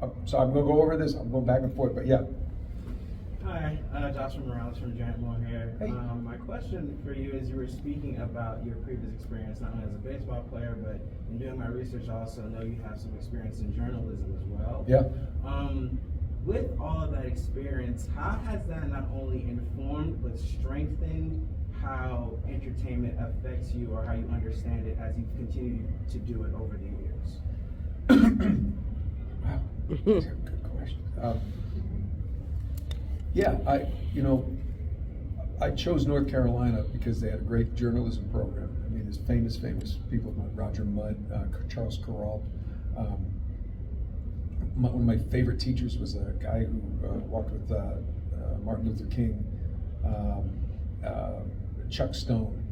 So I'm going to go over this. I'm going back and forth, but yeah. Hi, Joshua Morales from Giant More here. Hey. My question for you is, you were speaking about your previous experience, not only as a baseball player, but in doing my research, I also know you have some experience in journalism as well. Yeah. With all of that experience, how has that not only informed but strengthened how entertainment affects you, or how you understand it as you continue to do it over the years? Wow, that's a good question. Yeah, I chose North Carolina because they had a great journalism program. I mean, there's famous people like Roger Mudd, Charles Kuralt. One of my favorite teachers was a guy who walked with Martin Luther King, Chuck Stone,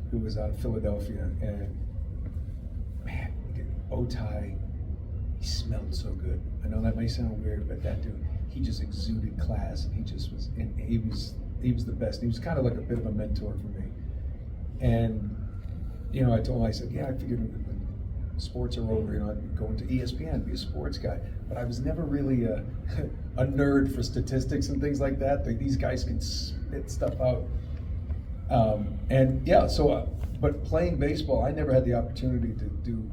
who was out of Philadelphia, and man, bow tie, he smelled so good. I know that may sound weird, but that dude, he just exuded class, and he just was, and he was the best. He was kind of like a bit of a mentor for me. And I told him, I said, yeah, I figured when sports are over, I'd go into ESPN, be a sports guy. But I was never really a nerd for statistics and things like that. These guys can spit stuff out. And yeah, so, but playing baseball, I never had the opportunity to do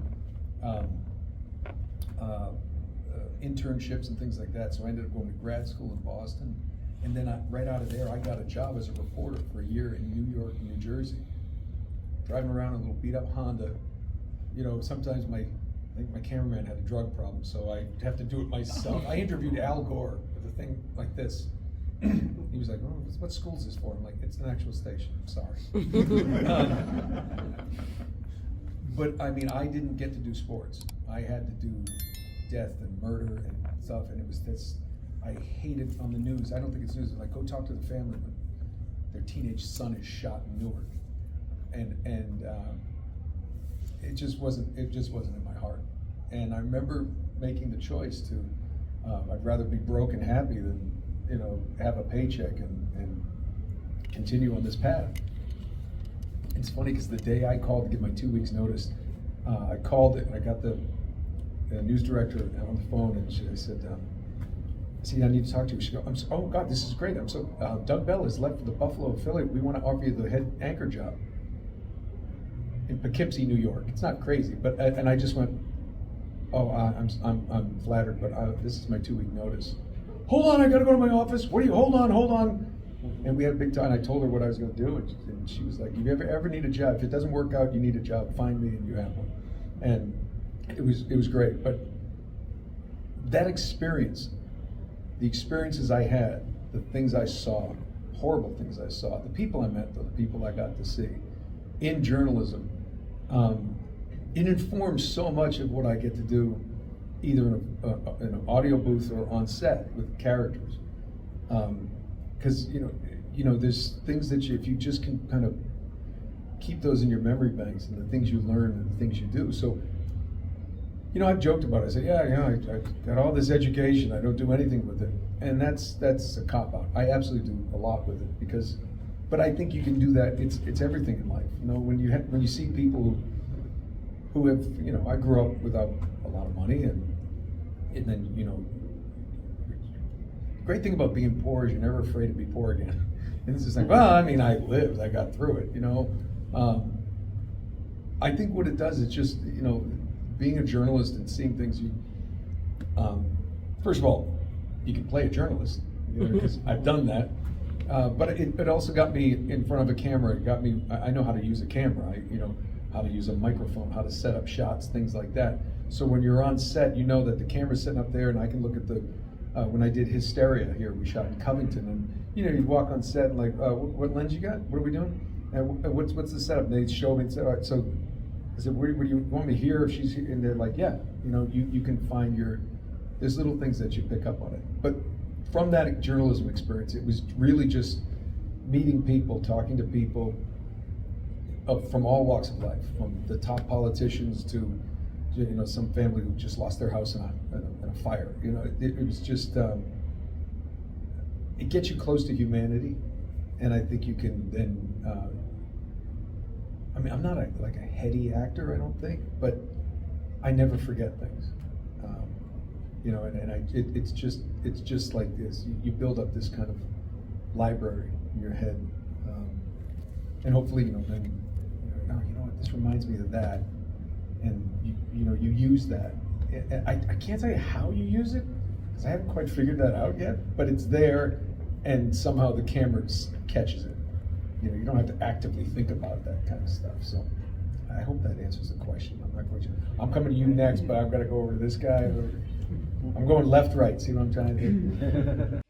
internships and things like that. So I ended up going to grad school in Boston. And then right out of there, I got a job as a reporter for a year in New York and New Jersey, driving around in a little beat up Honda. Sometimes I think my cameraman had a drug problem, so I have to do it myself. I interviewed Al Gore with a thing like this. He was like, "Oh, what school is this for?" I'm like, "It's an actual station. I'm sorry." But I mean, I didn't get to do sports. I had to do death and murder and stuff, and it was this. I hated on the news. I don't think it's news. Like, go talk to the family when their teenage son is shot in Newark, and it just wasn't in my heart. And I remember making the choice to I'd rather be broke and happy than have a paycheck and continue on this path. It's funny because the day I called to give my 2 weeks notice, I called it and I got the news director on the phone, and I said, "See, I need to talk to you." She goes, "Oh God, this is great. I'm so Doug Bell has left for the Buffalo affiliate. We want to offer you the head anchor job in Poughkeepsie, New York." It's not crazy, but and I just went, "Oh, I'm flattered, but this is my 2 week notice." "Hold on, I got to go to my office. What are you? Hold on. And we had a big time. I told her what I was going to do, and she was like, "If you ever need a job, if it doesn't work out, you need a job. Find me, and you have one." And it was great. But that experience, the experiences I had, the things I saw, horrible things I saw, the people I met, the people I got to see in journalism, it informs so much of what I get to do, either in an audio booth or on set with characters. Because there's things that if you just can kind of keep those in your memory banks, and the things you learn and the things you do. So, I've joked about it. I say, I got all this education, I don't do anything with it, and that's a cop out. I absolutely do a lot with it but I think you can do that. It's everything in life. When you see people who have, I grew up without a lot of money, and then the great thing about being poor is you're never afraid to be poor again. And it's just like, well, I mean, I lived, I got through it. I think what it does is just, being a journalist and seeing things first of all, you can play a journalist, because I've done that. But it also got me in front of a camera. It got me, I know how to use a camera, how to use a microphone, how to set up shots, things like that. So when you're on set, you know that the camera's sitting up there, and I can look at when I did Hysteria here, we shot in Covington, and you'd walk on set and like, what lens you got? What are we doing? And what's the setup? And they'd show me and say, all right, so I said, where do you want me here? If she's here? And they're like, yeah, you can find there's little things that you pick up on it. But from that journalism experience, it was really just meeting people, talking to people from all walks of life, from the top politicians to some family who just lost their house in a fire. It was just it gets you close to humanity, and I think you can then. I'm not a heady actor, I don't think, but I never forget things. it's just like this. You build up this kind of library in your head, and hopefully, then, oh, you know what, this reminds me of that, and you use that. I can't tell you how you use it, because I haven't quite figured that out yet, but it's there, and somehow the camera catches it. You don't have to actively think about that kind of stuff. So I hope that answers the question. I'm not quite sure. I'm coming to you next, but I've got to go over to this guy. I'm going left, right. See what I'm trying to do?